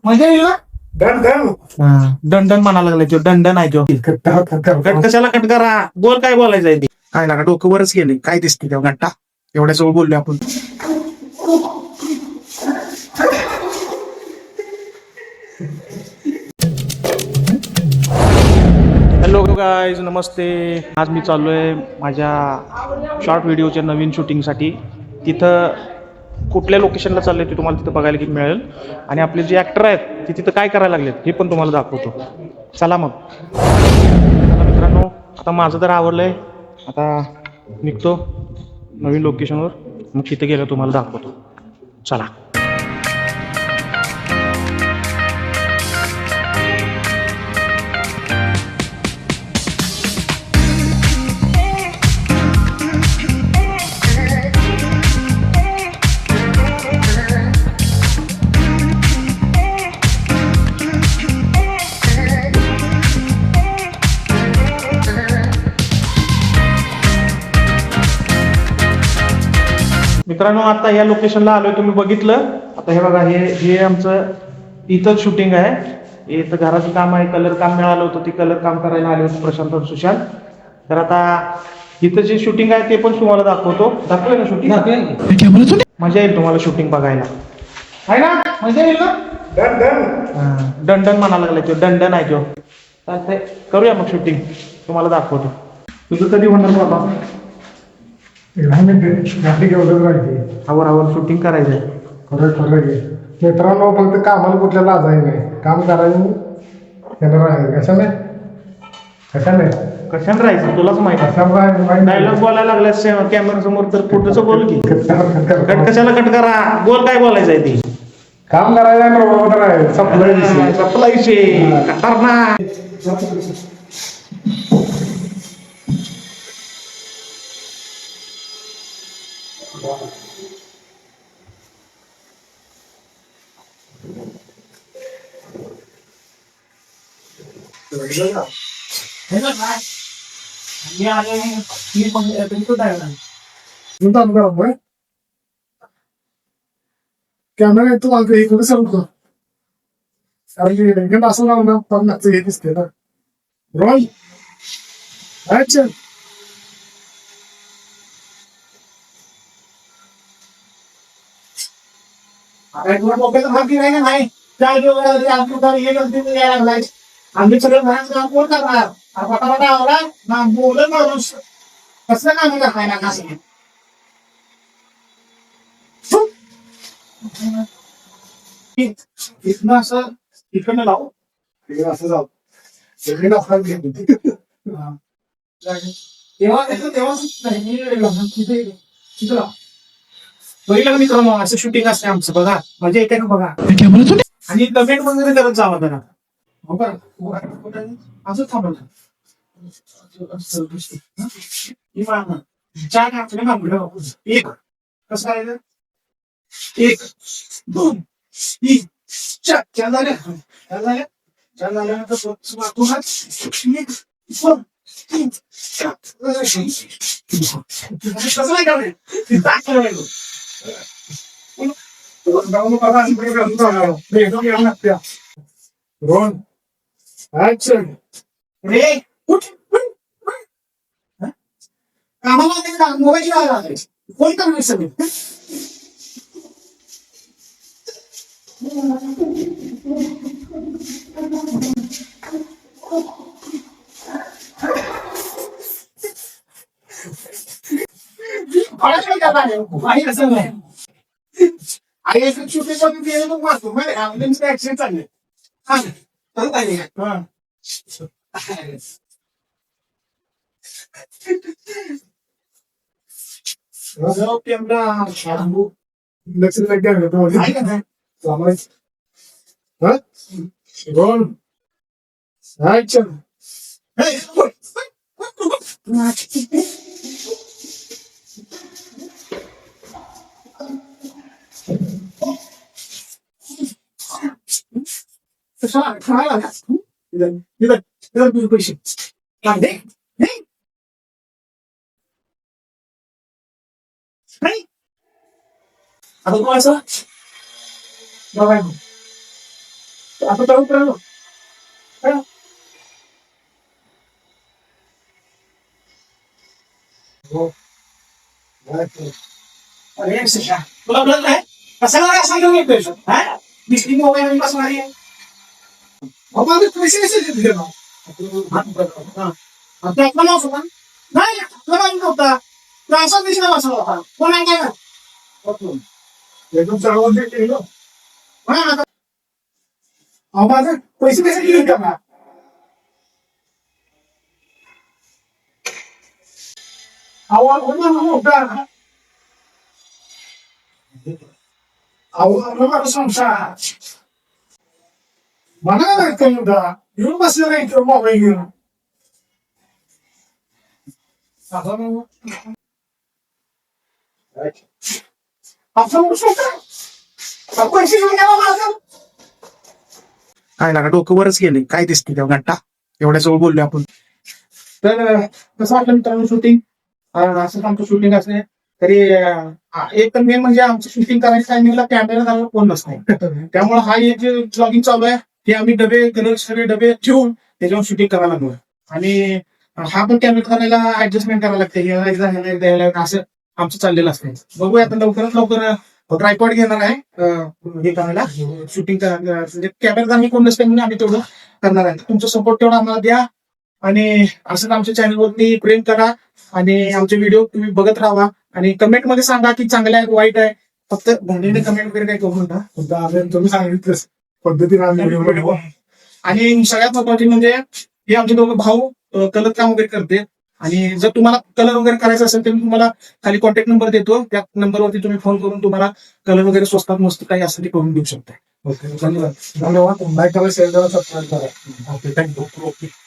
मजा येईल ना. दंडन म्हणायला लागलाय तो, दंडन आहे तो. कट कशाला कट करा, बोल काय बोलायचं आहे ते. काय लागा डोकं वरच गेले, काय दिसते तेव्हा घंटा एवढ्या जवळ बोललो आपण. हॅलो गाईज, नमस्ते. आज मी चाललोय माझ्या शॉर्ट व्हिडिओच्या नवीन शूटिंगसाठी. तिथं कुठल्या लोकेशनला चाललंय ते तुम्हाला तिथं बघायला किती मिळेल. आणि आपले जे ॲक्टर आहेत ते तिथं काय करायला लागलेत हे पण तुम्हाला दाखवतो. चला मग. चला मित्रांनो, आता माझं तर आवडलंय. आता निघतो नवीन लोकेशनवर, मग तिथं गेलं तुम्हाला दाखवतो. चला. मित्रांनो, आता या लोकेशनला आलोय, तुम्ही बघितलं. आता हे बघा, हे आमचं इथंच शूटिंग आहे. इथं घराचं काम आहे, कलर काम मिळालं होतं, ते कलर काम करायला आले होते प्रशांत और सुशांत. तर आता इथं जे शूटिंग आहे ते पण तुम्हाला दाखवतो. दाखवलं ना शूटिंग? मजा येईल तुम्हाला शूटिंग बघायला, आहे ना? मजा येईल ना. दंडन म्हणायला लागलाय तो, दंडन आहे तो. चालतंय, करूया मग शूटिंग, तुम्हाला दाखवतो. तुझं कधी होणार बाबा? आवर शूटिंग करायचंय. खरं मित्रांनो, फक्त कामाला कुठल्या लाजाय नाही, काम करायचं. कशाने राहायचं तुलाच माहिती. डायलॉग बोलायला लागल्यास कॅमेरा समोर तर पुढचं बोल की. कट कशाला कट करा, बोल काय बोलायचं आहे ते. काम करायला सपला विषय खतरनाक. कॅमेरा येतो मागं इकडे सांगतो, कारण की असं लावून पन्नासचं हे दिसते ना. Roll action. नाही आम्ही सगळं घरात काम कोण करणार? फटाफटा आवरा ना, बोलत माणूस कसं काम करताय ना कसं. इथनं असं इकडनं लावू, असं जाऊ तेव्हा मित्रांनो असं शूटिंग असते आमचं. बघा मजा येते का बघा. आणि कमेंट वगैरे करत जावा जरा. असं थांबलं एक कसं करायचं, 1 2 3 4 4 झाल्या. झाल्यानंतर मागून हात 1 2 3 4 कसं नाही करायचं. Roll action. रे उठ, कामाला मोबाईल कोण करणार सगळं. कसं नाही आई शूटिंग करून गेलं मग वाचतो ऍक्शन चालले. लक्ष रोल ऍक्शन. पैसे आता तू असं बघाय आता चालू करा. हा? हो. अरे शिक्षा तुला कळत नाही कशाला सांगून येतोय हा दिसली मोबाईल बसणारी आहे बाबा मी पैसे कसे देते ना आता आपला नाव होता नाही तुला माहिती नव्हता तो असा दिसला बसला होता कोण आहे काय ना एकदम सर्व केलं हा आता अहो माझं पैसे कसे दिले त्यांना अहो होता अहो माझा संसार मला काय माहिती होता येऊन बसलं नाही किंवा मोबाईल घेऊन आपण पैसे घेऊन गेला माझं काय लागा डोकं वरच गेले काय दिसते तेव्हा घंटा एवढ्या जवळ बोललो आपण तर कसं वाटलं मित्रांनो शूटिंग असंच आमचं शूटिंग असणे तरी एक तर मेन म्हणजे आमचं शूटिंग करायच्या टायमिंगला कॅमेरा घालायला कोण नसतो त्यामुळे हा एक जे ब्लॉगिंग चालू आहे ते आम्ही डबे कलर सगळे डबे ठेवून त्याच्यावर शूटिंग करायला लागलो आणि हा पण कॅमेरा करायला ऍडजस्टमेंट करायला लागते ह्याला एकदा असं आमचं चाललेलं असतं बघूया आता लवकरात लवकर ट्रायपॉड घेणार आहे हे करायला शूटिंग करायला म्हणजे कॅमेरा आम्ही कोण नसते म्हणून आम्ही तेवढं करणार आहे तुमचा सपोर्ट तेवढा आम्हाला द्या आणि असंच आमच्या चॅनलवरती प्रेम करा आणि आमचे व्हिडिओ तुम्ही बघत राहा आणि कमेंट मध्ये सांगा की चांगलं आहे वाईट आहे फक्त भांडीने कमेंट वगैरे काही करू नका तुम्ही सांगितलं पद्धतीने आणि सगळ्यात महत्वाची म्हणजे हे आमचे दोघं भाऊ कलर काम वगैरे करते आणि जर तुम्हाला कलर वगैरे करायचं असेल तर मी तुम्हाला खाली कॉन्टॅक्ट नंबर देतो त्या नंबरवरती तुम्ही फोन करून तुम्हाला कलर वगैरे स्वस्तात मस्त काही असेल ते करून देऊ शकता ओके धन्यवाद लाईक करा शेअर करा सबस्क्राईब करा ओके थँक्यू ओके